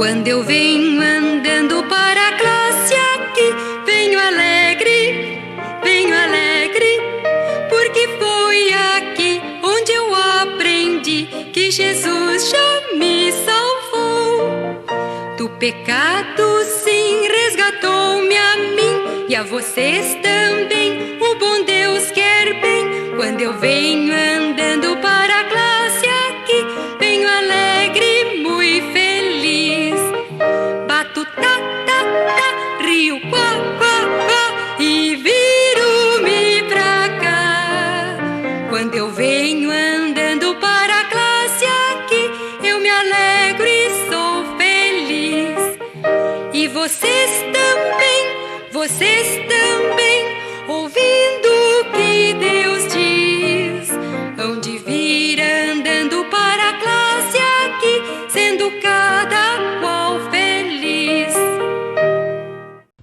Quando eu venho andando para a classe aqui, venho alegre, porque foi aqui onde eu aprendi que Jesus já me salvou. Do pecado sim resgatou-me a mim e a vocês também. O bom Deus quer bem. Quando eu venho andando para a classe aqui, venho alegre, muito feliz. Bato tá, tá, tá, rio quá, quá, quá e viro-me pra cá. Quando eu venho andando para a classe aqui, eu me alegro e sou feliz. E vocês também, ouvindo o que Deus diz, hão de vir andando para a classe aqui, sendo cada qual feliz.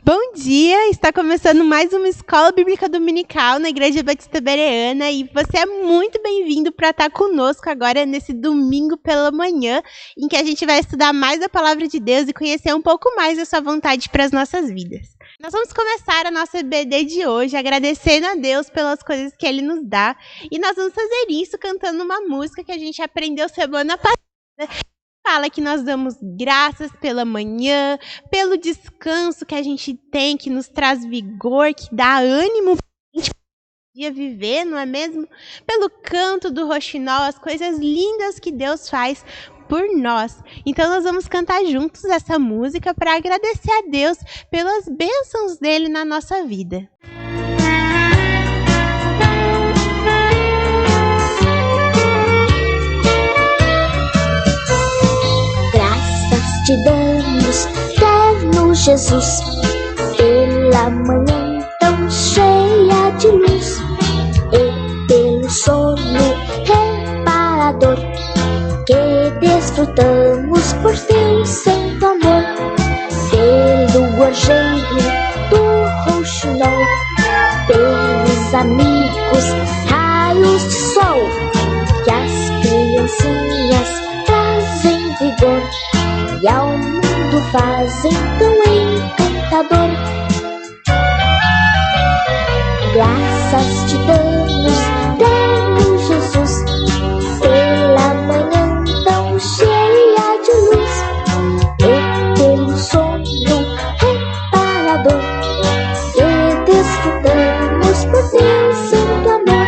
Bom dia! Está começando mais uma Escola Bíblica Dominical na Igreja Batista Bereana e você é muito bem-vindo para estar conosco agora nesse domingo pela manhã, em que a gente vai estudar mais a Palavra de Deus e conhecer um pouco mais da sua vontade para as nossas vidas. Nós vamos começar a nossa EBD de hoje agradecendo a Deus pelas coisas que Ele nos dá e nós vamos fazer isso cantando uma música que a gente aprendeu semana passada. Fala que nós damos graças pela manhã, pelo descanso que a gente tem, que nos traz vigor, que dá ânimo para a gente viver, não é mesmo? Pelo canto do roxinol, as coisas lindas que Deus faz por nós. Então nós vamos cantar juntos essa música para agradecer a Deus pelas bênçãos dele na nossa vida. Te damos, terno Jesus, pela manhã tão cheia de luz e pelo sono reparador que desfrutamos por teu santo amor, pelo gorjeio do rouxinol, pelos amigos, raios de sol que as criancinhas trazem vigor e ao mundo fazem tão encantador. Graças te damos, terno Jesus, pela manhã tão cheia de luz e pelo sono reparador que desfrutamos por teu santo amor,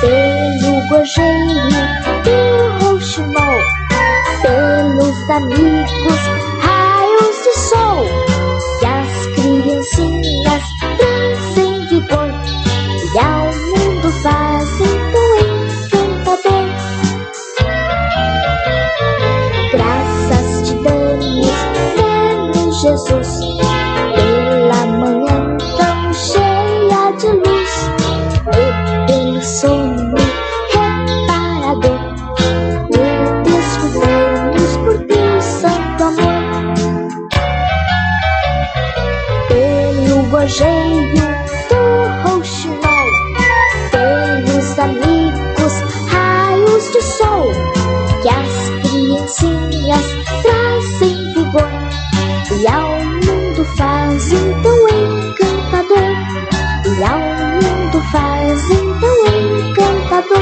pelo gorjeio do rouxinol, pelos amigos, raios de sol que as criancinhas trazem vigor e ao mundo fazem tão encantador. Graças te damos, terno Jesus, pela manhã tão cheia de luz e pelo sono reparador que desfrutamos por teu santo amor, pelo gorjeio do rouxinol, pelos amigos, raios de sol que as criancinhas trazem vigor e ao mundo fazem tão encantador, e ao mundo fazem tão encantador.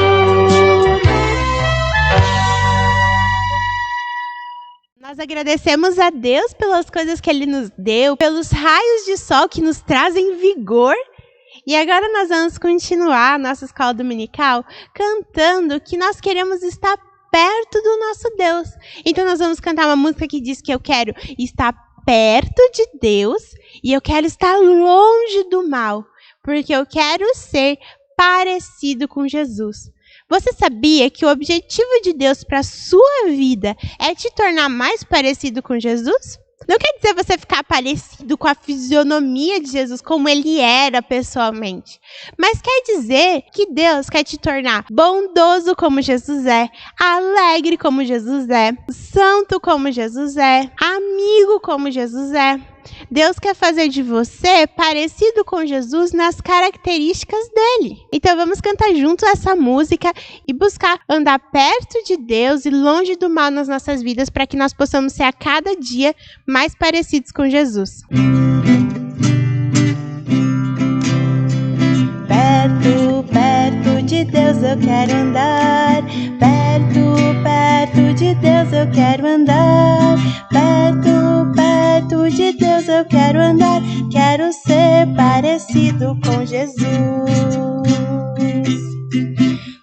Nós agradecemos a Deus pelas coisas que Ele nos deu, pelos raios de sol que nos trazem vigor. E agora nós vamos continuar a nossa escola dominical cantando que nós queremos estar perto do nosso Deus. Então nós vamos cantar uma música que diz que eu quero estar perto de Deus e eu quero estar longe do mal, porque eu quero ser parecido com Jesus. Você sabia que o objetivo de Deus para a sua vida é te tornar mais parecido com Jesus? Não quer dizer você ficar parecido com a fisionomia de Jesus, como ele era pessoalmente. Mas quer dizer que Deus quer te tornar bondoso como Jesus é, alegre como Jesus é, santo como Jesus é, amigo como Jesus é. Deus quer fazer de você parecido com Jesus nas características dele. Então vamos cantar juntos essa música e buscar andar perto de Deus e longe do mal nas nossas vidas para que nós possamos ser a cada dia mais parecidos com Jesus. Perto, perto de Deus eu quero andar. Perto, perto de Deus eu quero andar. Perto, perto de Deus eu quero andar. Quero ser parecido com Jesus.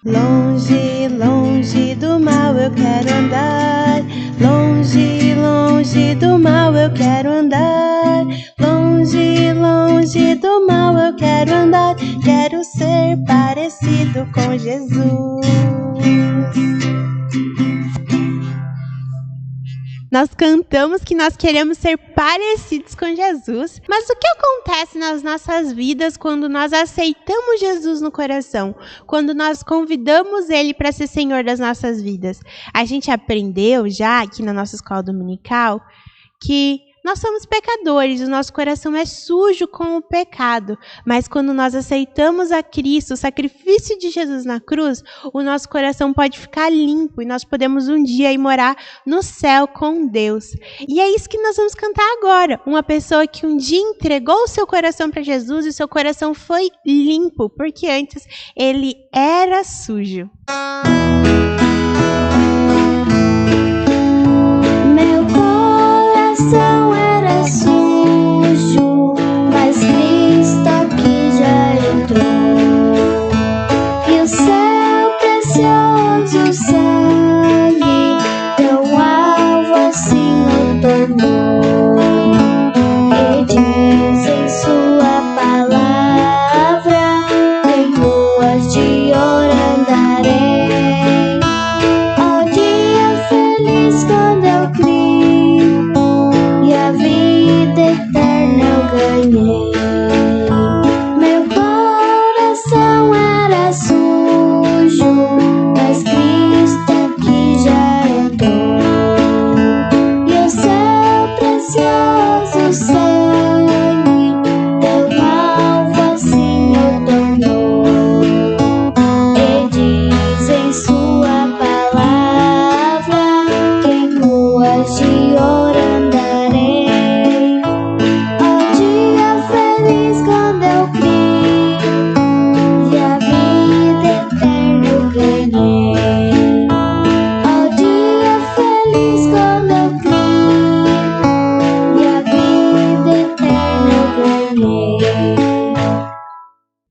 Longe, longe do mal eu quero andar. Longe, longe do mal eu quero andar. Longe, longe do mal eu quero andar. Quero ser parecido com Jesus. Nós cantamos que nós queremos ser parecidos com Jesus, mas o que acontece nas nossas vidas quando nós aceitamos Jesus no coração? Quando nós convidamos Ele para ser Senhor das nossas vidas? A gente aprendeu já aqui na nossa escola dominical que nós somos pecadores, o nosso coração é sujo com o pecado, mas quando nós aceitamos a Cristo, o sacrifício de Jesus na cruz, o nosso coração pode ficar limpo e nós podemos um dia ir morar no céu com Deus. E é isso que nós vamos cantar agora. Uma pessoa que um dia entregou o seu coração para Jesus e o seu coração foi limpo, porque antes ele era sujo. Meu coração era sujo, mas Cristo aqui já entrou. E o seu precioso sangue tão alvo assim o tornou. E diz em sua palavra: em ruas de ouro andarei. Ó dia feliz quando eu criei, e a vida eterna eu ganhei. Meu coração era sujo, mas Cristo aqui já entrou. E o seu precioso sangue tão alvo assim o tornou. E diz em sua palavra: em ruas de ouro andarei. Ó dia feliz quando eu criei, e a vida eterna eu ganhei. Ó dia feliz quando eu criei, e a vida eterna eu ganhei.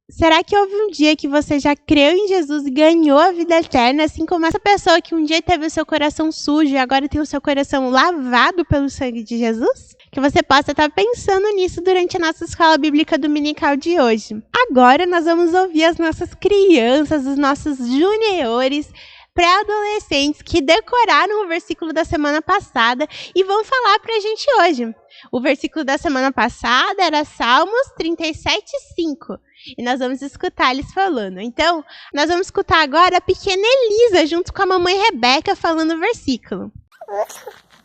Será que houve um dia que você já creu em Jesus e ganhou a vida eterna, assim como essa pessoa que um dia teve o seu coração sujo e agora tem o seu coração lavado pelo sangue de Jesus? Que você possa estar pensando nisso durante a nossa escola bíblica dominical de hoje. Agora nós vamos ouvir as nossas crianças, os nossos juniores, pré-adolescentes que decoraram o versículo da semana passada e vão falar pra gente hoje. O versículo da semana passada era Salmos 37:5. E nós vamos escutar eles falando. Então, nós vamos escutar agora a pequena Elisa junto com a mamãe Rebeca falando o versículo.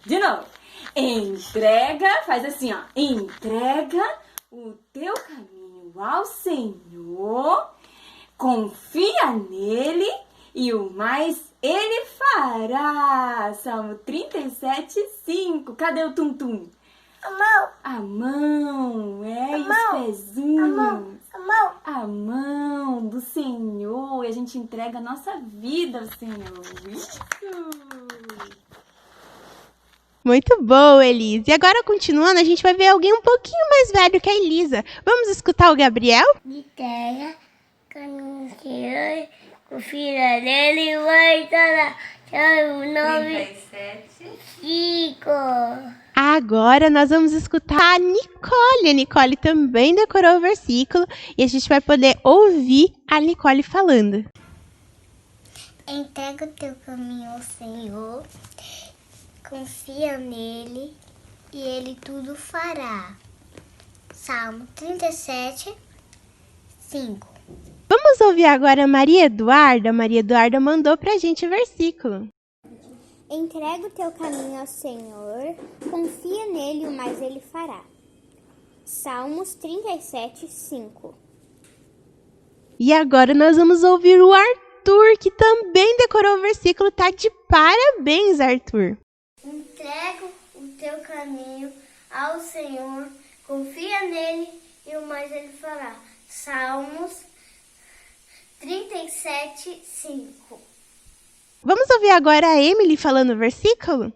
De novo. Entrega, faz assim, ó. Entrega o teu caminho ao Senhor, confia nele e o mais ele fará. Salmo 37:5. Cadê o tum-tum? A mão, os pezinhos. A mão do Senhor. E a gente entrega a nossa vida ao Senhor. Isso! Muito bom, Elisa. E agora, continuando, a gente vai ver alguém um pouquinho mais velho que a Elisa. Vamos escutar o Gabriel? Entrega caminho ao Senhor, confia nele e vai estar o nome 37:5. Agora nós vamos escutar a Nicole. A Nicole também decorou o versículo e a gente vai poder ouvir a Nicole falando. Entrega o teu caminho ao Senhor, confia nele e ele tudo fará. Salmo 37:5. Vamos ouvir agora a Maria Eduarda. A Maria Eduarda mandou pra gente o versículo. Entrega o teu caminho ao Senhor, confia nele, o mais ele fará. Salmos 37:5. E agora nós vamos ouvir o Arthur, que também decorou o versículo. Tá de parabéns, Arthur. Entrega o teu caminho ao Senhor, confia nele e o mais ele fará. Salmos 37:5. Vamos ouvir agora a Emily falando o versículo?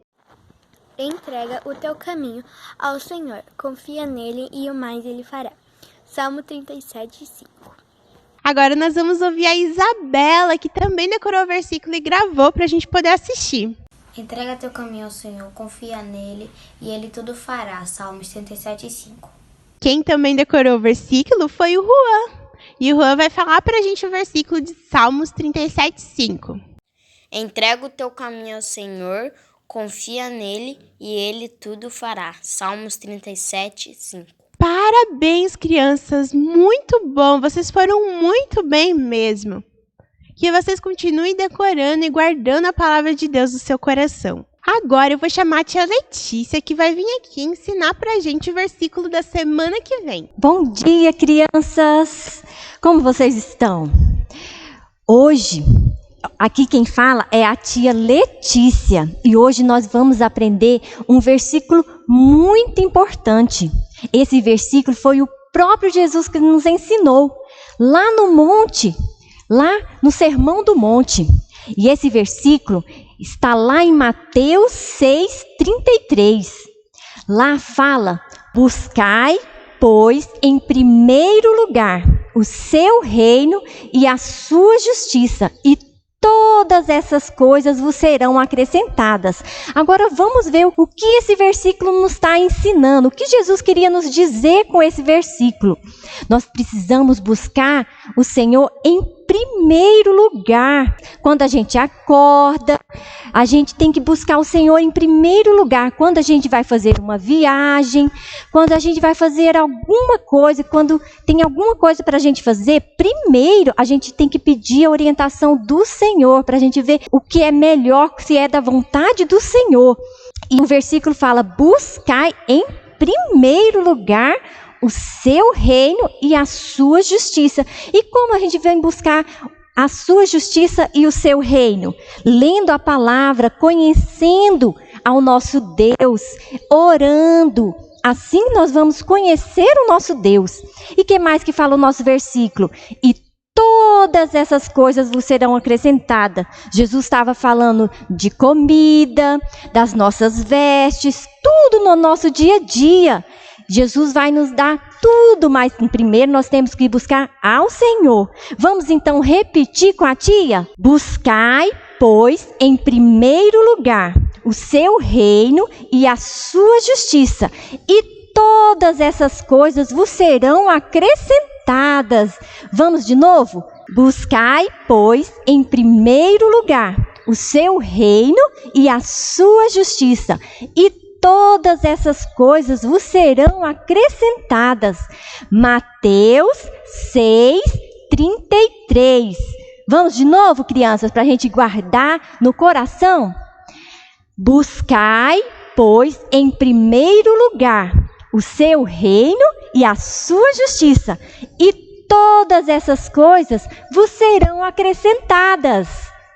Entrega o teu caminho ao Senhor, confia nele e o mais ele fará. Salmo 37:5. Agora nós vamos ouvir a Isabela, que também decorou o versículo e gravou para a gente poder assistir. Entrega teu caminho ao Senhor, confia nele e ele tudo fará. Salmos 37:5. Quem também decorou o versículo foi o Juan. E o Juan vai falar para a gente o versículo de Salmos 37:5. Entrega o teu caminho ao Senhor, confia nele e ele tudo fará. Salmos 37:5. Parabéns, crianças! Muito bom! Vocês foram muito bem mesmo. Que vocês continuem decorando e guardando a palavra de Deus no seu coração. Agora eu vou chamar a tia Letícia, que vai vir aqui ensinar pra gente o versículo da semana que vem. Bom dia, crianças! Como vocês estão? Hoje, aqui quem fala é a tia Letícia. E hoje nós vamos aprender um versículo muito importante. Esse versículo foi o próprio Jesus que nos ensinou lá no monte, lá no Sermão do Monte. E esse versículo está lá em Mateus 6:33. Lá fala: buscai, pois, em primeiro lugar o seu reino e a sua justiça, e todas essas coisas vos serão acrescentadas. Agora vamos ver o que esse versículo nos está ensinando, o que Jesus queria nos dizer com esse versículo. Nós precisamos buscar o Senhor em primeiro lugar. Quando a gente acorda, a gente tem que buscar o Senhor em primeiro lugar. Quando a gente vai fazer uma viagem, quando a gente vai fazer alguma coisa, quando tem alguma coisa para a gente fazer, primeiro a gente tem que pedir a orientação do Senhor, para a gente ver o que é melhor, se é da vontade do Senhor. E o versículo fala: buscai em primeiro lugar o seu reino e a sua justiça. E como a gente vem buscar a sua justiça e o seu reino? Lendo a palavra, conhecendo ao nosso Deus, orando. Assim nós vamos conhecer o nosso Deus. E que mais que fala o nosso versículo? E todas essas coisas vos serão acrescentadas. Jesus estava falando de comida, das nossas vestes, tudo no nosso dia a dia. Jesus vai nos dar tudo, mas primeiro nós temos que buscar ao Senhor. Vamos então repetir com a tia? Buscai, pois, em primeiro lugar o seu reino e a sua justiça, e todas essas coisas vos serão acrescentadas. Vamos de novo? Buscai, pois, em primeiro lugar o seu reino e a sua justiça, e todas essas coisas vos serão acrescentadas. Mateus 6:33. Vamos de novo, crianças, para a gente guardar no coração? Buscai, pois, em primeiro lugar o seu reino e a sua justiça, e todas essas coisas vos serão acrescentadas.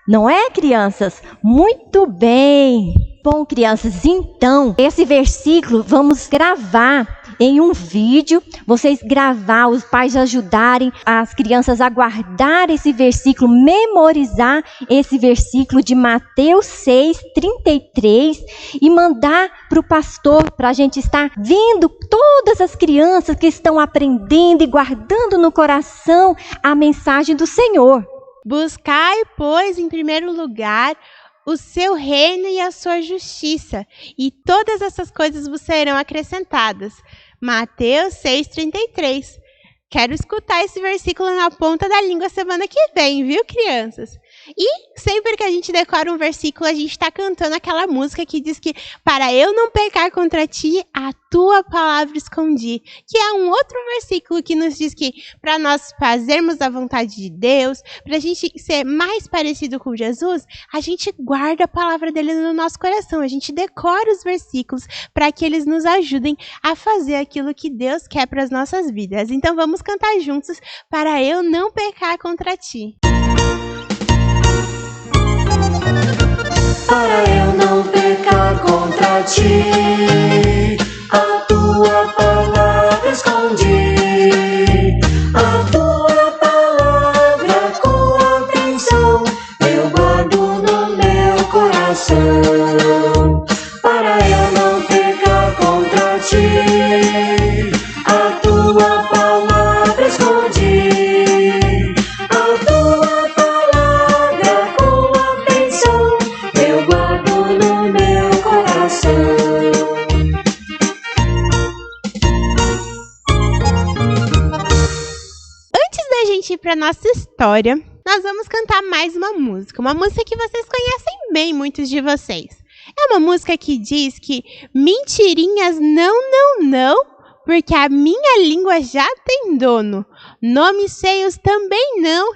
Não é, crianças? Muito bem! Bom, crianças, então, esse versículo vamos gravar em um vídeo. Vocês gravar, os pais ajudarem as crianças a guardar esse versículo, memorizar esse versículo de Mateus 6:33 e mandar para o pastor, para a gente estar vendo todas as crianças que estão aprendendo e guardando no coração a mensagem do Senhor. Buscai, pois, em primeiro lugar o seu reino e a sua justiça, e todas essas coisas vos serão acrescentadas. Mateus 6:33. Quero escutar esse versículo na ponta da língua semana que vem, viu, crianças? E sempre que a gente decora um versículo, a gente está cantando aquela música que diz que para eu não pecar contra ti, a tua palavra escondi. Que é um outro versículo que nos diz que para nós fazermos a vontade de Deus, para a gente ser mais parecido com Jesus, a gente guarda a palavra dele no nosso coração. A gente decora os versículos para que eles nos ajudem a fazer aquilo que Deus quer para as nossas vidas. Então vamos cantar juntos para eu não pecar contra ti. Para eu não pecar contra ti, a tua palavra escondi. A tua palavra com atenção eu guardo no meu coração. Para eu não pecar contra ti, a tua palavra escondi. A tua palavra com atenção eu guardo no meu coração. Antes da gente ir para nossa história, nós vamos cantar mais uma música que vocês conhecem bem, muitos de vocês. É uma música que diz que mentirinhas não, porque a minha língua já tem dono. Nomes feios também não.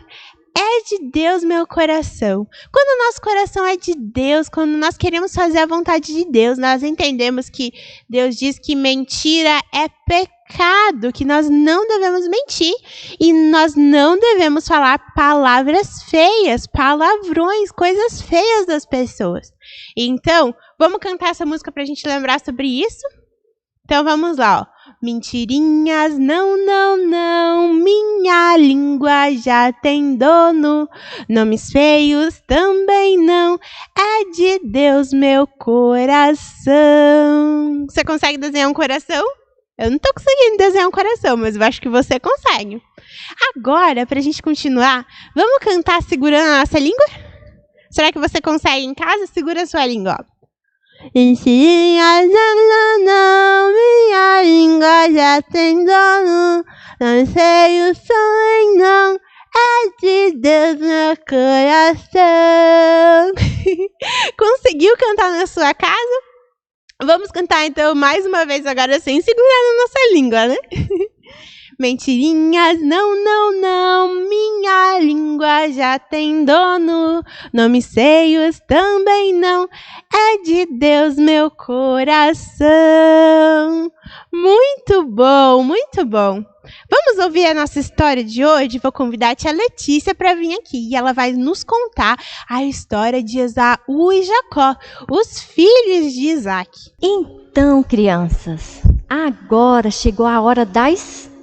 É de Deus meu coração. Quando o nosso coração é de Deus, quando nós queremos fazer a vontade de Deus, nós entendemos que Deus diz que mentira é pecado, que nós não devemos mentir e nós não devemos falar palavras feias, palavrões, coisas feias das pessoas. Então, vamos cantar essa música pra gente lembrar sobre isso? Então vamos lá, ó. Mentirinhas, não, minha língua já tem dono. Nomes feios também não, é de Deus meu coração. Você consegue desenhar um coração? Eu não tô conseguindo desenhar um coração, mas eu acho que você consegue. Agora, pra gente continuar, vamos cantar segurando a nossa língua? Será que você consegue em casa? Segura a sua língua, ó. Mentirinhas, não, minha língua já tem dono. Não sei o sonho, não, é de Deus meu coração. Conseguiu cantar na sua casa? Vamos cantar então mais uma vez agora sem segurar na nossa língua, né? Mentirinhas, não, minha língua já tem dono. Nomes feios também não, é de Deus meu coração. Muito bom, muito bom. Vamos ouvir a nossa história de hoje? Vou convidar a tia Letícia para vir aqui e ela vai nos contar a história de Esaú e Jacó, os filhos de Isaac. Então, crianças, agora chegou a hora da história.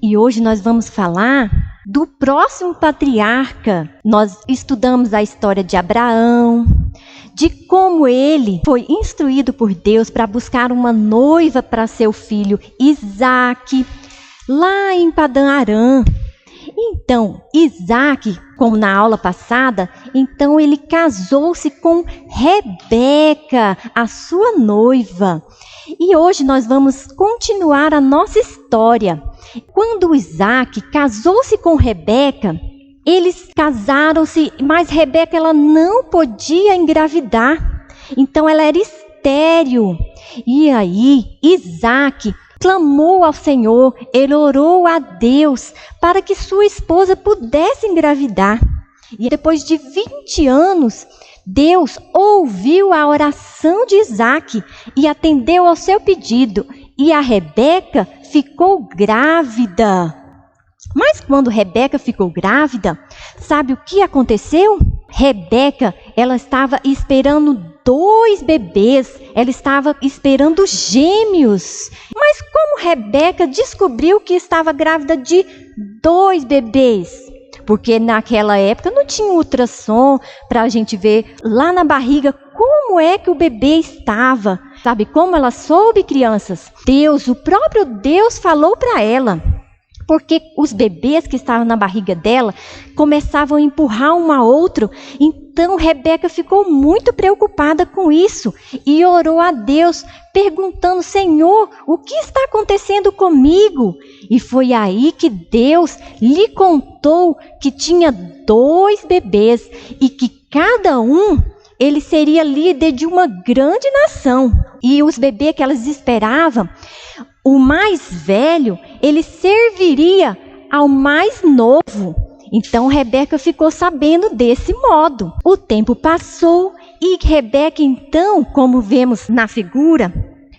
E hoje nós vamos falar do próximo patriarca. Nós estudamos a história de Abraão, de como ele foi instruído por Deus para buscar uma noiva para seu filho Isaac, lá em Padã Arã. Então, Isaac, como na aula passada, então ele casou-se com Rebeca, a sua noiva. E hoje nós vamos continuar a nossa história. Quando Isaac casou-se com Rebeca, eles casaram-se, mas Rebeca ela não podia engravidar. Então ela era estéril. E aí Isaac clamou ao Senhor, ele orou a Deus para que sua esposa pudesse engravidar. E depois de 20 anos, Deus ouviu a oração de Isaac e atendeu ao seu pedido. E a Rebeca ficou grávida. Mas quando Rebeca ficou grávida, sabe o que aconteceu? Rebeca, ela estava esperando 2 bebês, ela estava esperando gêmeos. Mas como Rebeca descobriu que estava grávida de 2 bebês? Porque naquela época não tinha ultrassom para a gente ver lá na barriga como é que o bebê estava. Sabe como ela soube, crianças? Deus, o próprio Deus falou para ela. porque os bebês que estavam na barriga dela começavam a empurrar um ao outro. Então Rebeca ficou muito preocupada com isso e orou a Deus, perguntando: Senhor, o que está acontecendo comigo? E foi aí que Deus lhe contou que tinha 2 bebês e que cada um ele seria líder de uma grande nação. E os bebês que elas esperavam, o mais velho, ele serviria ao mais novo. Então Rebeca ficou sabendo desse modo. O tempo passou e Rebeca, então, como vemos na figura,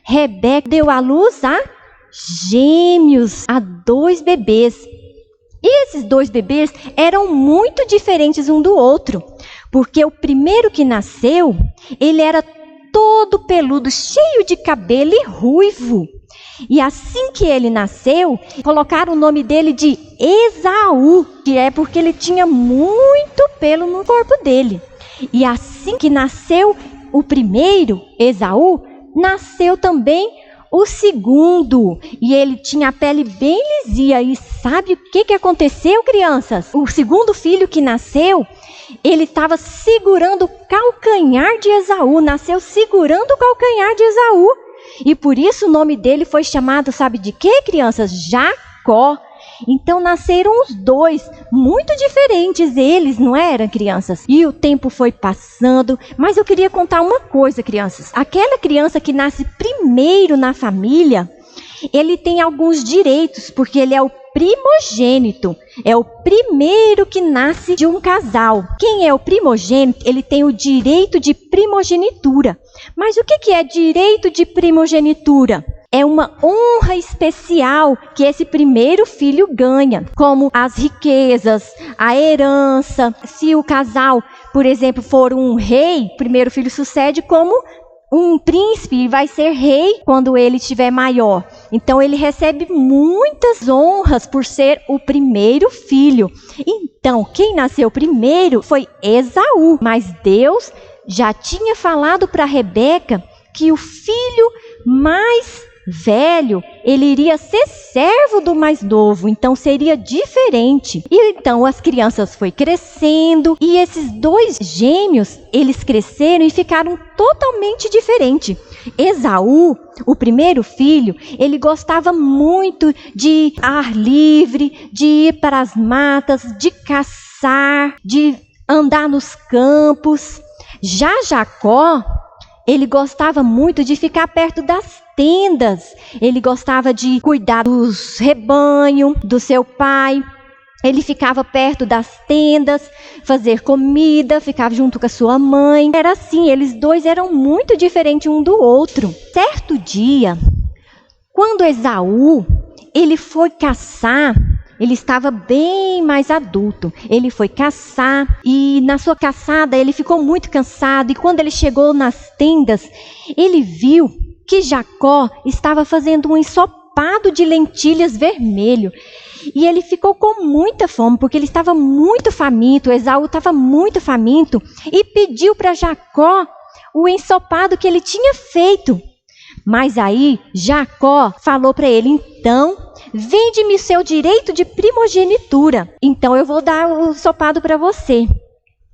Rebeca deu à luz a gêmeos, a 2 bebês. E esses 2 bebês eram muito diferentes um do outro, porque o primeiro que nasceu, ele era todo peludo, cheio de cabelo e ruivo. E assim que ele nasceu, colocaram o nome dele de Esaú, que é porque ele tinha muito pelo no corpo dele. E assim que nasceu o primeiro, Esaú, nasceu também o segundo. E ele tinha a pele bem lisinha. E sabe o que aconteceu, crianças? O segundo filho que nasceu, ele estava segurando o calcanhar de Esaú. Nasceu segurando o calcanhar de Esaú. E por isso o nome dele foi chamado, sabe de quê, crianças? Jacó. Então nasceram os 2, muito diferentes eles, não eram, crianças? E o tempo foi passando, mas eu queria contar uma coisa, crianças. Aquela criança que nasce primeiro na família, ele tem alguns direitos, porque ele é o primogênito. É o primeiro que nasce de um casal. Quem é o primogênito, ele tem o direito de primogenitura. Mas o que é direito de primogenitura? É uma honra especial que esse primeiro filho ganha, como as riquezas, a herança. Se o casal, por exemplo, for um rei, o primeiro filho sucede como um príncipe e vai ser rei quando ele estiver maior. Então ele recebe muitas honras por ser o primeiro filho. Então quem nasceu primeiro foi Esaú, mas Deus já tinha falado para Rebeca que o filho mais velho, ele iria ser servo do mais novo, então seria diferente. E então as crianças foi crescendo e esses 2 gêmeos, eles cresceram e ficaram totalmente diferentes. Esaú, o primeiro filho, ele gostava muito de ar livre, de ir para as matas, de caçar, de andar nos campos. Já Jacó, ele gostava muito de ficar perto das tendas. Ele gostava de cuidar dos rebanhos do seu pai. Ele ficava perto das tendas, fazer comida, ficava junto com a sua mãe. Era assim, eles 2 eram muito diferentes um do outro. Certo dia, quando Esaú, ele foi caçar, ele estava bem mais adulto. Ele foi caçar e na sua caçada ele ficou muito cansado. E quando ele chegou nas tendas, ele viu que Jacó estava fazendo um ensopado de lentilhas vermelho. E ele ficou com muita fome, porque ele estava muito faminto. Esaú estava muito faminto e pediu para Jacó o ensopado que ele tinha feito. Mas aí Jacó falou para ele: então, vende-me seu direito de primogenitura. Então eu vou dar o ensopado para você.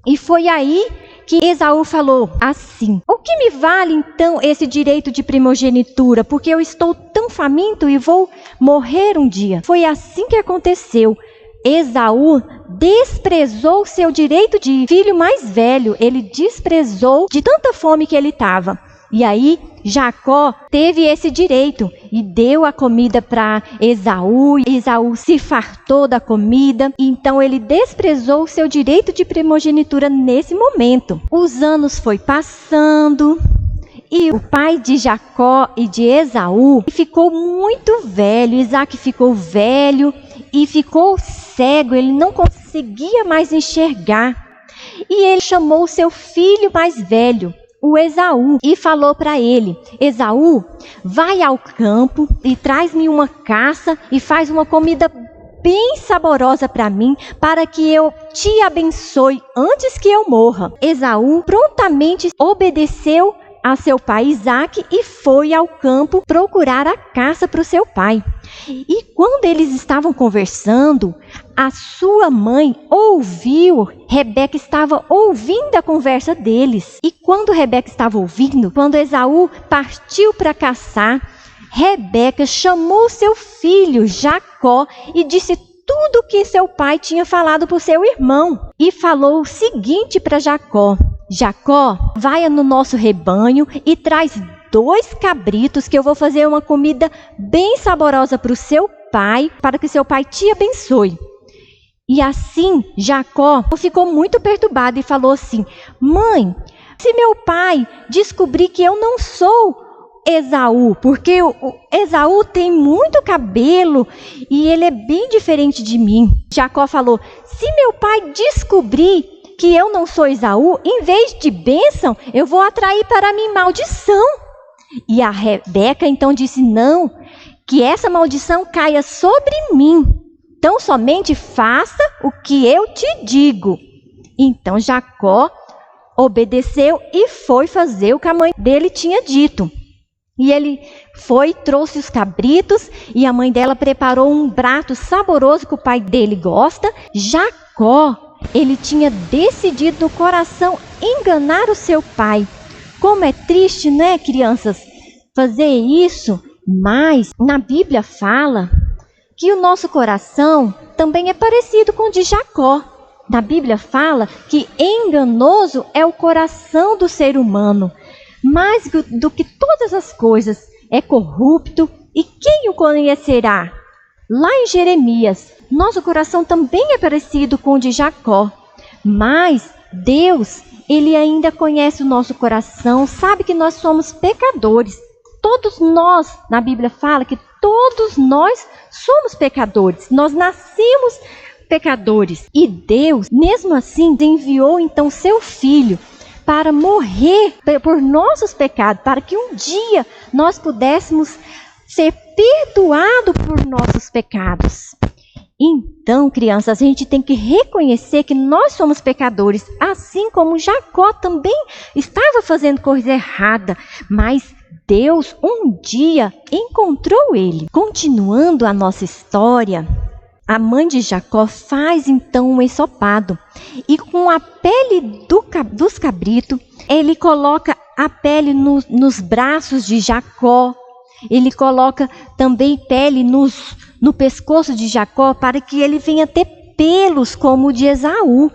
E foi aí que Esaú falou assim: o que me vale então esse direito de primogenitura? Porque eu estou tão faminto e vou morrer um dia. Foi assim que aconteceu. Esaú desprezou seu direito de filho mais velho. Ele desprezou de tanta fome que ele estava. E aí Jacó teve esse direito e deu a comida para Esaú. Esaú se fartou da comida, então ele desprezou seu direito de primogenitura nesse momento. Os anos foi passando e o pai de Jacó e de Esaú ficou muito velho. Isaac ficou velho e ficou cego, ele não conseguia mais enxergar. E ele chamou seu filho mais velho, o Esaú, e falou para ele: Esaú, vai ao campo e traz-me uma caça e faz uma comida bem saborosa para mim, para que eu te abençoe antes que eu morra. Esaú prontamente obedeceu a seu pai Isaque e foi ao campo procurar a caça para o seu pai. E quando eles estavam conversando, a sua mãe ouviu, Rebeca estava ouvindo a conversa deles. E quando Rebeca estava ouvindo, quando Esaú partiu para caçar, Rebeca chamou seu filho Jacó e disse tudo o que seu pai tinha falado para o seu irmão. E falou o seguinte para Jacó: Jacó, vai no nosso rebanho e traz 2 cabritos que eu vou fazer uma comida bem saborosa para o seu pai, para que seu pai te abençoe. E assim Jacó ficou muito perturbado e falou assim: mãe, se meu pai descobrir que eu não sou Esaú, porque o Esaú tem muito cabelo e ele é bem diferente de mim. Jacó falou: se meu pai descobrir que eu não sou Esaú, em vez de bênção, eu vou atrair para mim maldição. E a Rebeca então disse: não, que essa maldição caia sobre mim. Então somente faça o que eu te digo. Então Jacó obedeceu e foi fazer o que a mãe dele tinha dito. E ele foi, trouxe os cabritos e a mãe dela preparou um prato saboroso que o pai dele gosta. Jacó, ele tinha decidido no coração enganar o seu pai. Como é triste, né, crianças, fazer isso? Mas na Bíblia fala que o nosso coração também é parecido com o de Jacó. Na Bíblia fala que enganoso é o coração do ser humano. Mais do que todas as coisas, é corrupto, e quem o conhecerá? Lá em Jeremias, nosso coração também é parecido com o de Jacó, mas Deus, Ele ainda conhece o nosso coração, sabe que nós somos pecadores. Todos nós, na Bíblia fala que todos nós somos pecadores, nós nascemos pecadores, e Deus, mesmo assim, enviou então seu Filho para morrer por nossos pecados, para que um dia nós pudéssemos ser perdoados por nossos pecados. Então, crianças, a gente tem que reconhecer que nós somos pecadores, assim como Jacó também estava fazendo coisa errada, mas Deus um dia encontrou ele. Continuando a nossa história, a mãe de Jacó faz então um ensopado e com a pele dos cabritos, ele coloca a pele nos braços de Jacó, ele coloca também pele no pescoço de Jacó para que ele venha ter pelos como o de Esaú.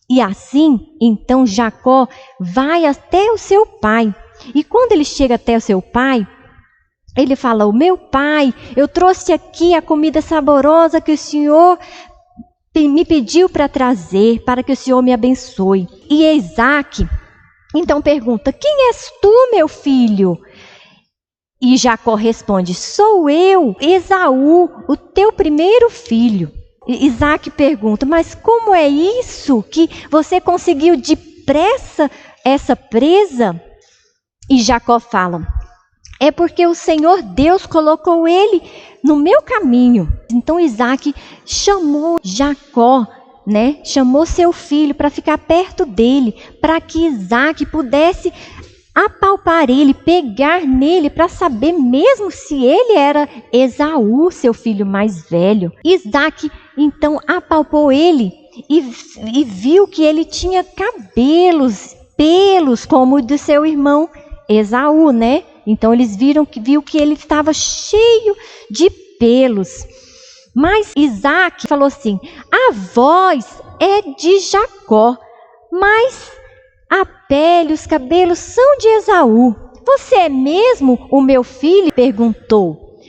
E assim, então Jacó vai até o seu pai. E quando ele chega até o seu pai, ele fala: o meu pai, eu trouxe aqui a comida saborosa que o Senhor me pediu para trazer, para que o Senhor me abençoe. E Isaque então pergunta: quem és tu, meu filho? E Jacó responde: sou eu, Esaú, o teu primeiro filho. E Isaque pergunta: mas como é isso que você conseguiu depressa essa presa? E Jacó fala: é porque o Senhor Deus colocou ele no meu caminho. Então Isaque chamou Jacó, chamou seu filho para ficar perto dele, para que Isaque pudesse apalpar ele, pegar nele, para saber mesmo se ele era Esaú, seu filho mais velho. Isaque então apalpou ele e viu que ele tinha pelos como o do seu irmão Esaú, Então eles viu que ele estava cheio de pelos. Mas Isaque falou assim: a voz é de Jacó, mas a pele, os cabelos são de Esaú. Você é mesmo o meu filho? Perguntou.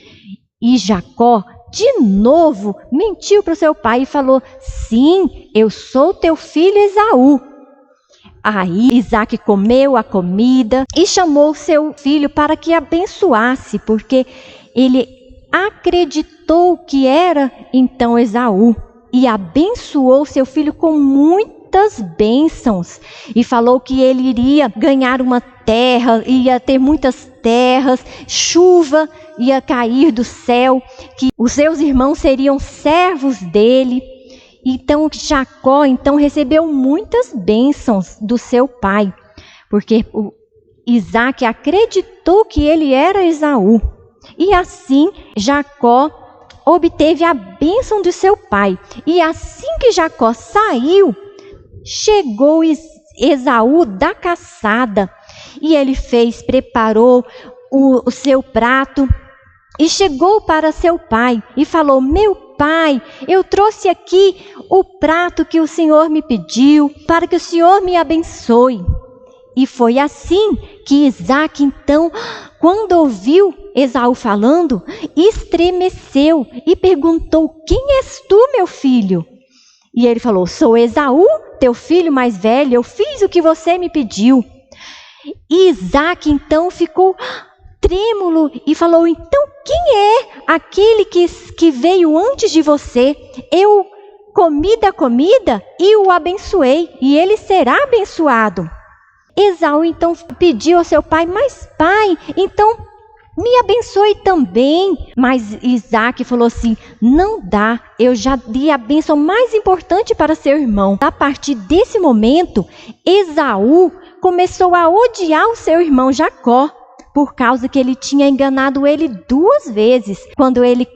E Jacó, de novo, mentiu para o seu pai e falou: sim, eu sou teu filho Esaú. Aí Isaque comeu a comida e chamou seu filho para que abençoasse, porque ele acreditou que era então Esaú, e abençoou seu filho com muitas bênçãos, e falou que ele iria ganhar uma terra, ia ter muitas terras, chuva ia cair do céu, que os seus irmãos seriam servos dele. Então Jacó recebeu muitas bênçãos do seu pai, porque Isaque acreditou que ele era Esaú. E assim Jacó obteve a bênção de seu pai. E assim que Jacó saiu, chegou Esaú da caçada. E ele preparou o seu prato e chegou para seu pai e falou: meu pai, eu trouxe aqui o prato que o Senhor me pediu para que o Senhor me abençoe. E foi assim que Isaque, então, quando ouviu Esaú falando, estremeceu e perguntou: quem és tu, meu filho? E ele falou: sou Esaú, teu filho mais velho, eu fiz o que você me pediu. E Isaque, então, ficou trêmulo e falou: então, quem é aquele que veio antes de você? Eu comi da comida e o abençoei, e ele será abençoado. Esaú então pediu ao seu pai: mas pai, então me abençoe também. Mas Isaque falou assim: não dá, eu já dei a bênção mais importante para seu irmão. A partir desse momento, Esaú começou a odiar o seu irmão Jacó, por causa que ele tinha enganado ele 2 vezes, quando ele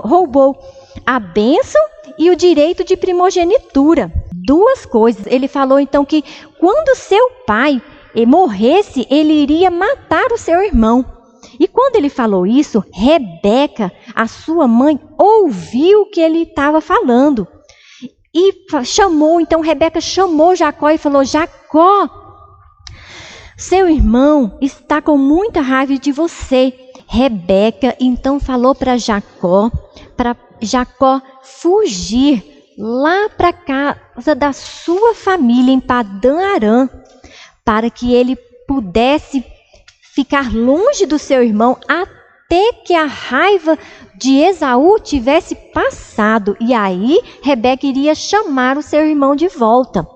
roubou a bênção e o direito de primogenitura. 2 coisas. Ele falou então que quando seu pai morresse, ele iria matar o seu irmão. E quando ele falou isso, Rebeca, a sua mãe, ouviu o que ele estava falando. E então Rebeca chamou Jacó e falou: Jacó, seu irmão está com muita raiva de você. Rebeca então falou para Jacó fugir lá para casa da sua família em Padã Arã, para que ele pudesse ficar longe do seu irmão até que a raiva de Esaú tivesse passado. E aí Rebeca iria chamar o seu irmão de volta.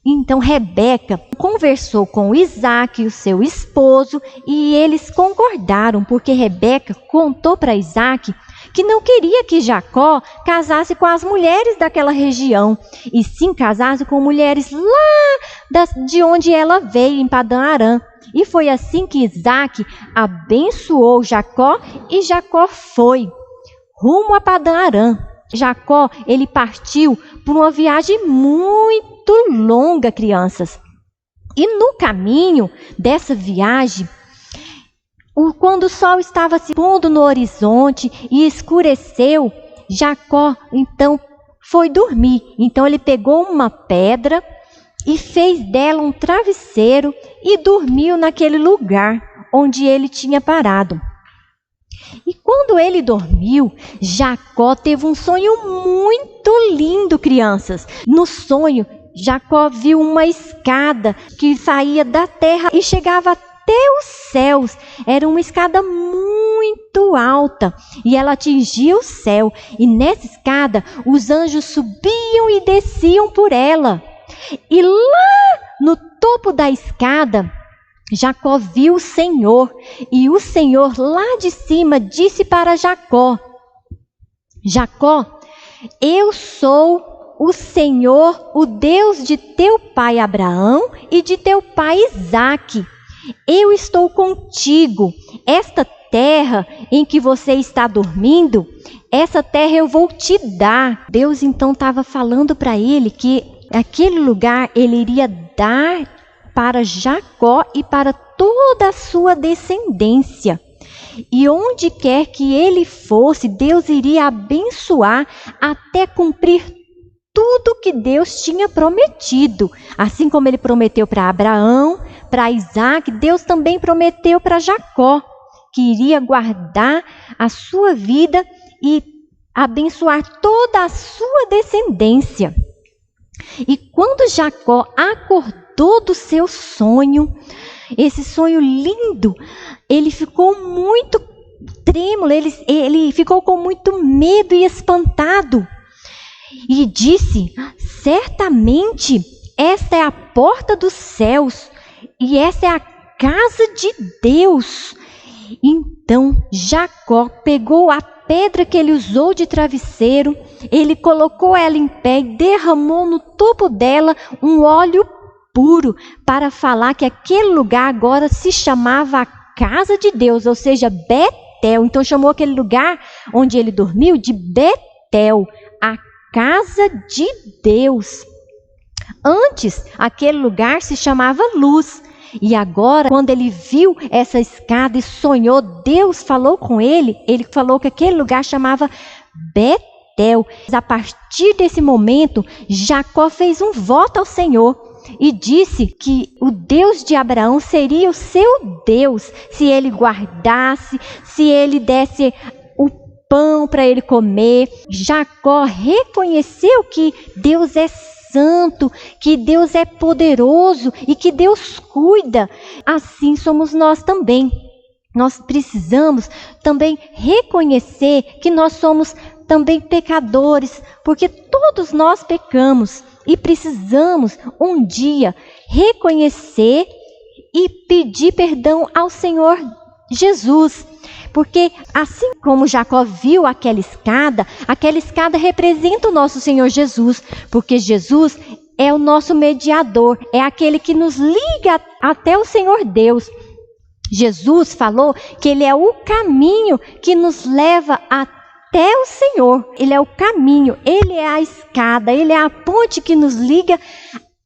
Então Rebeca conversou com Isaque, o seu esposo, e eles concordaram, porque Rebeca contou para Isaque que não queria que Jacó casasse com as mulheres daquela região, e sim casasse com mulheres lá de onde ela veio, em Padã Arã. E foi assim que Isaque abençoou Jacó, e Jacó foi rumo a Padã Arã. Jacó, ele partiu por uma viagem muito longa, crianças. E no caminho dessa viagem, quando o sol estava se pondo no horizonte e escureceu, Jacó então foi dormir. Então ele pegou uma pedra e fez dela um travesseiro e dormiu naquele lugar onde ele tinha parado. E quando ele dormiu, Jacó teve um sonho muito lindo, crianças. No sonho, Jacó viu uma escada que saía da terra e chegava até os céus. Era uma escada muito alta e ela atingia o céu. E nessa escada, os anjos subiam e desciam por ela. E lá no topo da escada, Jacó viu o Senhor, e o Senhor lá de cima disse para Jacó: Jacó, eu sou o Senhor, o Deus de teu pai Abraão e de teu pai Isaque. Eu estou contigo. Esta terra em que você está dormindo, essa terra eu vou te dar. Deus então estava falando para ele que aquele lugar ele iria dar para Jacó e para toda a sua descendência. E onde quer que ele fosse, Deus iria abençoar até cumprir tudo que Deus tinha prometido. Assim como ele prometeu para Abraão, para Isaque, Deus também prometeu para Jacó, que iria guardar a sua vida e abençoar toda a sua descendência. E quando Jacó acordou do seu sonho, esse sonho lindo, ele ficou muito trêmulo, ele ficou com muito medo e espantado. E disse: certamente esta é a porta dos céus e essa é a casa de Deus. Então Jacó pegou a pedra que ele usou de travesseiro, ele colocou ela em pé e derramou no topo dela um óleo apuro para falar que aquele lugar agora se chamava a casa de Deus, ou seja, Betel. Então chamou aquele lugar onde ele dormiu de Betel, a casa de Deus. Antes, aquele lugar se chamava Luz. E agora, quando ele viu essa escada e sonhou, Deus falou com ele, ele falou que aquele lugar chamava Betel. A partir desse momento, Jacó fez um voto ao Senhor e disse que o Deus de Abraão seria o seu Deus, se ele guardasse, se ele desse o pão para ele comer. Jacó reconheceu que Deus é santo, que Deus é poderoso e que Deus cuida. Assim somos nós também. Nós precisamos também reconhecer que nós somos também pecadores, porque todos nós pecamos e precisamos um dia reconhecer e pedir perdão ao Senhor Jesus. Porque assim como Jacó viu aquela escada representa o nosso Senhor Jesus, porque Jesus é o nosso mediador, é aquele que nos liga até o Senhor Deus. Jesus falou que ele é o caminho que nos leva até o Senhor, ele é o caminho, ele é a escada, ele é a ponte que nos liga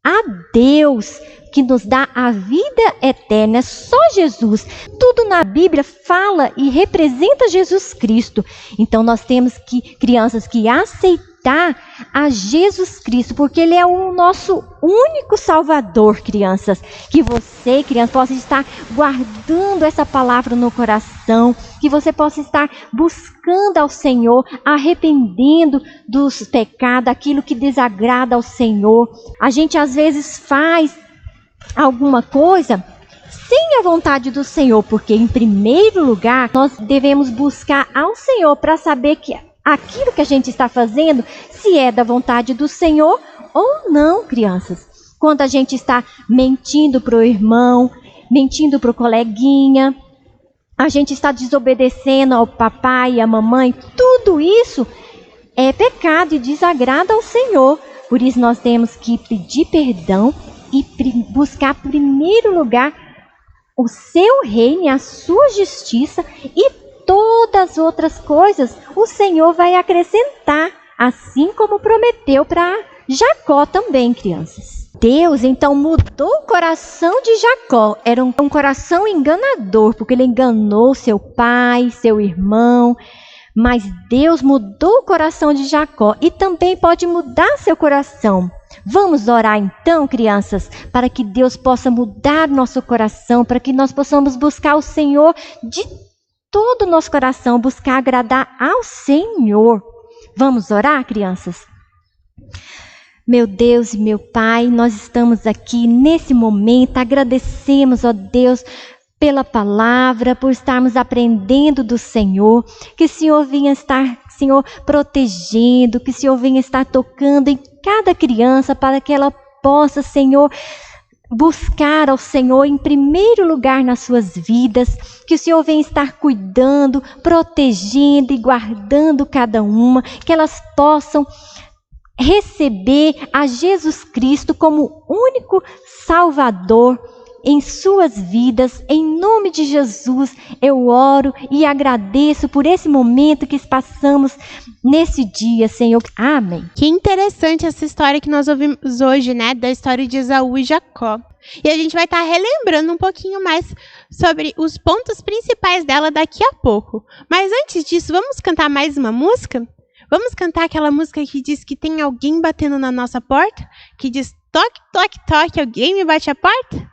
a Deus, que nos dá a vida eterna. É só Jesus. Tudo na Bíblia fala e representa Jesus Cristo. Então nós temos crianças, que aceitar a Jesus Cristo, porque ele é o nosso único Salvador, crianças. Que você, criança, possa estar guardando essa palavra no coração, que você possa estar buscando ao Senhor, arrependendo dos pecados, aquilo que desagrada ao Senhor. A gente às vezes faz alguma coisa sem a vontade do Senhor, porque em primeiro lugar nós devemos buscar ao Senhor para saber que aquilo que a gente está fazendo, se é da vontade do Senhor ou não, crianças. Quando a gente está mentindo para o irmão, mentindo para o coleguinha, a gente está desobedecendo ao papai e à mamãe, tudo isso é pecado e desagrada ao Senhor. Por isso nós temos que pedir perdão e buscar em primeiro lugar o seu reino e a sua justiça, e todas as outras coisas o Senhor vai acrescentar, assim como prometeu para Jacó também, crianças. Deus então mudou o coração de Jacó. Era um coração enganador, porque ele enganou seu pai, seu irmão. Mas Deus mudou o coração de Jacó e também pode mudar seu coração. Vamos orar então, crianças, para que Deus possa mudar nosso coração, para que nós possamos buscar o Senhor de todo o nosso coração, buscar agradar ao Senhor. Vamos orar, crianças? Meu Deus e meu Pai, nós estamos aqui nesse momento, agradecemos, ó Deus, pela palavra, por estarmos aprendendo do Senhor, que o Senhor venha estar, Senhor, protegendo, que o Senhor venha estar tocando em cada criança, para que ela possa, Senhor, buscar ao Senhor em primeiro lugar nas suas vidas, que o Senhor venha estar cuidando, protegendo e guardando cada uma, que elas possam receber a Jesus Cristo como único Salvador em suas vidas. Em nome de Jesus eu oro e agradeço por esse momento que passamos nesse dia, Senhor. Amém. Que interessante essa história que nós ouvimos hoje, né? Da história de Esaú e Jacó. E a gente vai estar relembrando um pouquinho mais sobre os pontos principais dela daqui a pouco. Mas antes disso, vamos cantar mais uma música? Vamos cantar aquela música que diz que tem alguém batendo na nossa porta? Que diz toque, toque, toque, alguém me bate a porta?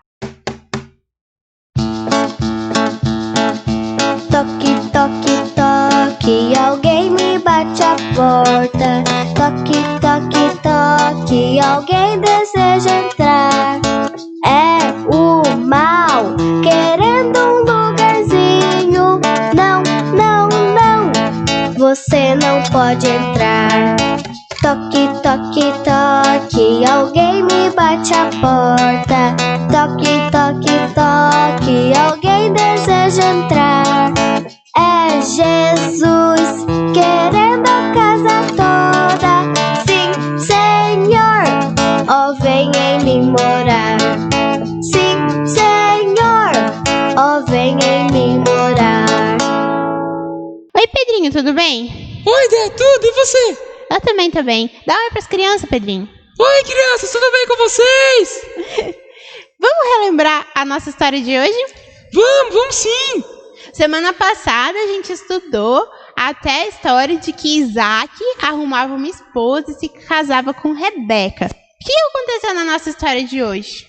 Toque, toque, toque, alguém me bate a porta. Toque, toque, toque, alguém deseja entrar. É o mal, querendo um lugarzinho. Não, não, não, você não pode entrar. Toque, toque, toque, alguém me bate a porta. Toque, toque, toque, alguém deseja entrar. É Jesus, querendo a casa toda. Sim, Senhor, ó, vem em mim morar. tudo bem? Oi, Dé, tudo, e você? Eu também tô bem. Dá um oi pras crianças, Pedrinho. Oi, crianças, tudo bem com vocês? Vamos relembrar a nossa história de hoje? Vamos sim! Semana passada a gente estudou até a história de que Isaac arrumava uma esposa e se casava com Rebeca. O que aconteceu na nossa história de hoje?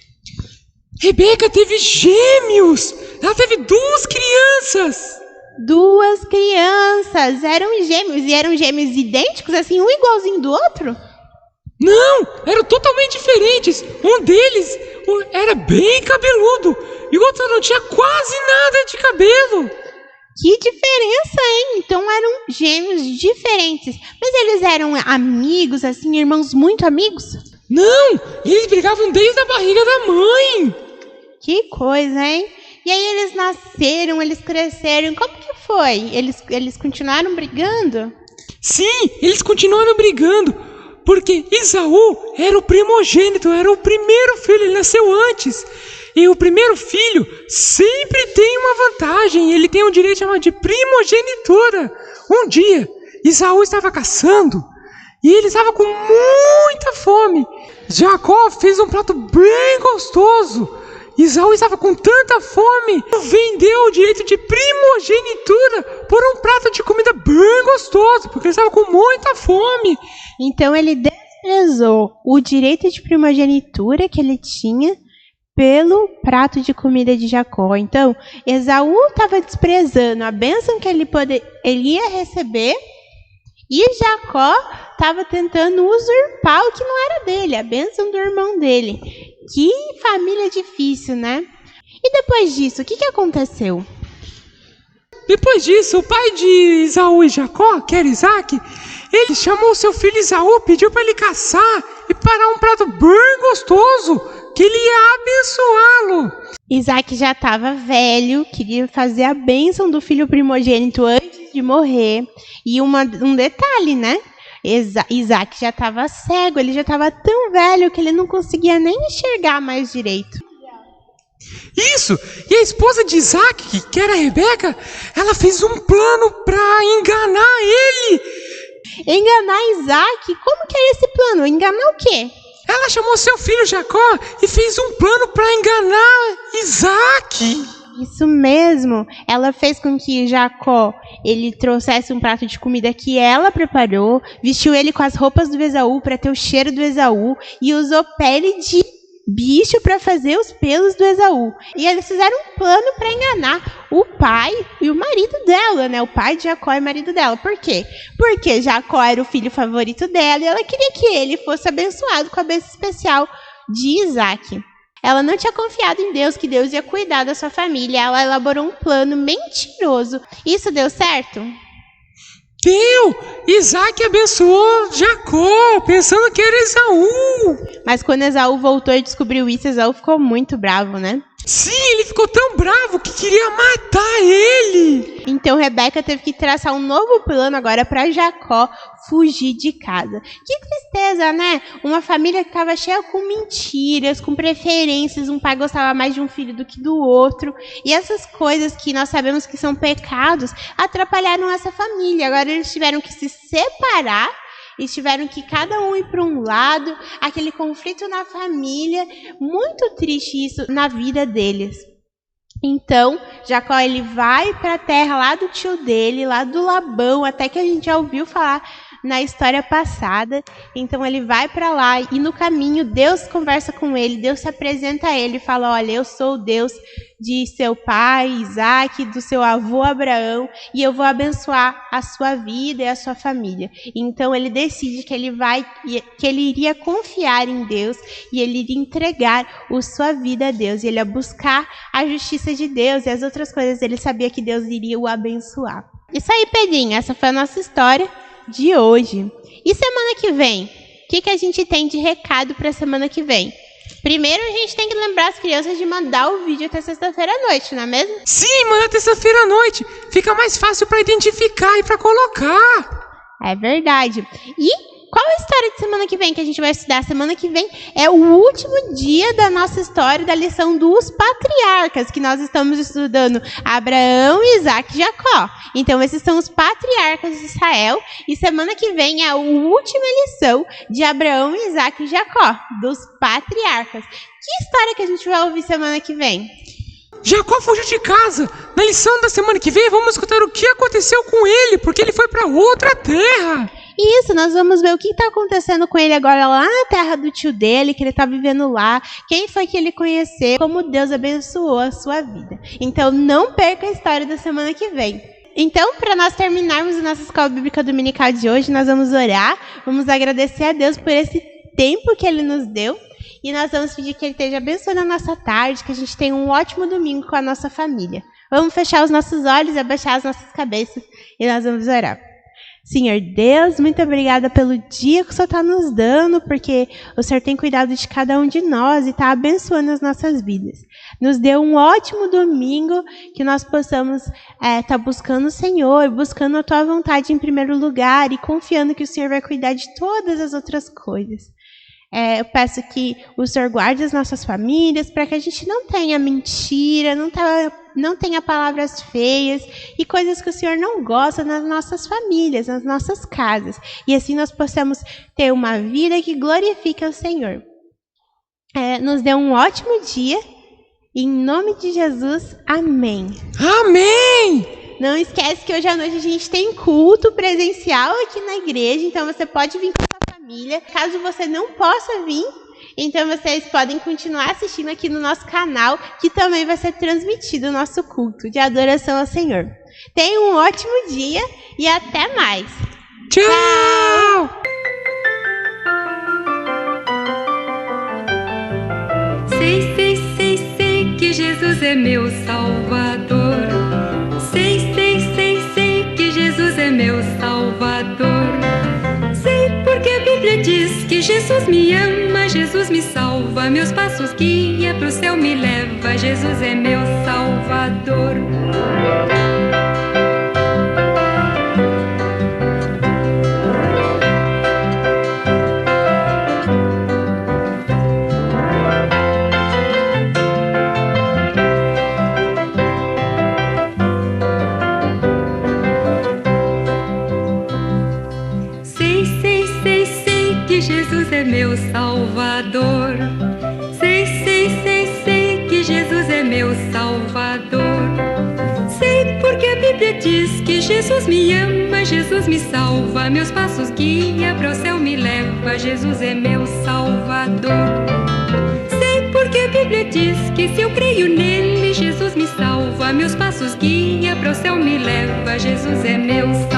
Rebeca teve gêmeos! Ela teve 2 crianças! 2 crianças! Eram gêmeos, e eram gêmeos idênticos, assim, um igualzinho do outro? Não, eram totalmente diferentes. Um deles era bem cabeludo e o outro não tinha quase nada de cabelo. Que diferença, hein? Então eram gêmeos diferentes. Mas eles eram amigos, assim, irmãos muito amigos? Não, eles brigavam desde a barriga da mãe. Que coisa, hein? E aí eles nasceram, eles cresceram. Como que foi? Eles continuaram brigando? Sim, eles continuaram brigando. Porque Esaú era o primogênito, era o primeiro filho, ele nasceu antes. E o primeiro filho sempre tem uma vantagem, ele tem um direito chamado de primogenitura. Um dia, Esaú estava caçando e ele estava com muita fome. Jacó fez um prato bem gostoso. Esaú estava com tanta fome, vendeu o direito de primogenitura por um prato de comida bem gostoso, porque ele estava com muita fome. Então ele desprezou o direito de primogenitura que ele tinha pelo prato de comida de Jacó. Então, Esaú estava desprezando a bênção que ele ia receber, e Jacó estava tentando usurpar o que não era dele, a bênção do irmão dele. Que família difícil, né? E depois disso, o que aconteceu? Depois disso, o pai de Esaú e Jacó, que era Isaac, ele chamou seu filho Esaú, pediu para ele caçar e parar um prato bem gostoso, que ele ia abençoá-lo. Isaac já estava velho, queria fazer a bênção do filho primogênito antes de morrer. E um detalhe, né? Isaac já estava cego, ele já estava tão velho que ele não conseguia nem enxergar mais direito. Isso! E a esposa de Isaac, que era a Rebeca, ela fez um plano para enganar ele. Enganar Isaac? Como que era esse plano? Enganar o quê? Ela chamou seu filho Jacó e fez um plano para enganar Isaac. Isso mesmo. Ela fez com que Jacó ele trouxesse um prato de comida que ela preparou, vestiu ele com as roupas do Esaú para ter o cheiro do Esaú e usou pele de bicho para fazer os pelos do Esaú. E eles fizeram um plano para enganar o pai e o marido dela, né? O pai de Jacó e o marido dela. Por quê? Porque Jacó era o filho favorito dela e ela queria que ele fosse abençoado com a bênção especial de Isaac. Ela não tinha confiado em Deus, que Deus ia cuidar da sua família. Ela elaborou um plano mentiroso. Isso deu certo? Deu! Isaac abençoou Jacó, pensando que era Esaú. Mas quando Esaú voltou e descobriu isso, Esaú ficou muito bravo, né? Sim, ele ficou tão bravo que queria matar ele. Então Rebeca teve que traçar um novo plano agora para Jacó fugir de casa. Que tristeza, né? Uma família que estava cheia com mentiras, com preferências. Um pai gostava mais de um filho do que do outro. E essas coisas que nós sabemos que são pecados atrapalharam essa família. Agora eles tiveram que se separar. Eles tiveram que cada um ir para um lado, aquele conflito na família, muito triste isso na vida deles. Então, Jacó ele vai para a terra lá do tio dele, lá do Labão, até que a gente já ouviu falar na história passada. Então ele vai para lá e no caminho Deus conversa com ele, Deus se apresenta a ele e fala: olha, eu sou o Deus de seu pai Isaac, do seu avô Abraão, e eu vou abençoar a sua vida e a sua família. Então ele decide que ele iria confiar em Deus e ele iria entregar a sua vida a Deus, e ele ia buscar a justiça de Deus e as outras coisas. Ele sabia que Deus iria o abençoar. Isso aí, Pedrinho, essa foi a nossa história de hoje. E semana que vem? O que a gente tem de recado para semana que vem? Primeiro, a gente tem que lembrar as crianças de mandar o vídeo até sexta-feira à noite, não é mesmo? Sim, manda terça-feira à noite. Fica mais fácil para identificar e para colocar. É verdade. E qual é a história de semana que vem que a gente vai estudar? Semana que vem é o último dia da nossa história, da lição dos patriarcas, que nós estamos estudando Abraão, Isaac e Jacó. Então, esses são os patriarcas de Israel. E semana que vem é a última lição de Abraão, Isaac e Jacó, dos patriarcas. Que história que a gente vai ouvir semana que vem? Jacó fugiu de casa. Na lição da semana que vem, vamos escutar o que aconteceu com ele, porque ele foi para outra terra. Isso, nós vamos ver o que está acontecendo com ele agora lá na terra do tio dele, que ele está vivendo lá, quem foi que ele conheceu, como Deus abençoou a sua vida. Então, não perca a história da semana que vem. Então, para nós terminarmos a nossa escola bíblica dominical de hoje, nós vamos orar, vamos agradecer a Deus por esse tempo que Ele nos deu, e nós vamos pedir que Ele esteja abençoando a nossa tarde, que a gente tenha um ótimo domingo com a nossa família. Vamos fechar os nossos olhos, abaixar as nossas cabeças, e nós vamos orar. Senhor Deus, muito obrigada pelo dia que o Senhor está nos dando, porque o Senhor tem cuidado de cada um de nós e está abençoando as nossas vidas. Nos dê um ótimo domingo, que nós possamos estar buscando o Senhor, buscando a Tua vontade em primeiro lugar e confiando que o Senhor vai cuidar de todas as outras coisas. Eu peço que o Senhor guarde as nossas famílias, para que a gente não tenha mentira, não tenha palavras feias e coisas que o Senhor não gosta nas nossas famílias, nas nossas casas. E assim nós possamos ter uma vida que glorifique ao Senhor. Nos dê um ótimo dia. Em nome de Jesus, amém. Amém! Não esquece que hoje à noite a gente tem culto presencial aqui na igreja, então você pode vir com a sua família. Caso você não possa vir, então vocês podem continuar assistindo aqui no nosso canal, que também vai ser transmitido o nosso culto de adoração ao Senhor. Tenha um ótimo dia e até mais. Tchau! Sei que Jesus é meu Salvador. Sei que Jesus é meu Salvador. Sei porque a Bíblia diz que Jesus me ama, Jesus me salva, meus passos guia, pro céu me leva, Jesus é meu Salvador. Jesus é meu Salvador. Sei que Jesus é meu Salvador. Sei porque a Bíblia diz que Jesus me ama, Jesus me salva, meus passos guia, pro céu me leva, Jesus é meu Salvador. Sei porque a Bíblia diz que se eu creio nele, Jesus me salva, meus passos guia, pro céu me leva, Jesus é meu Salvador.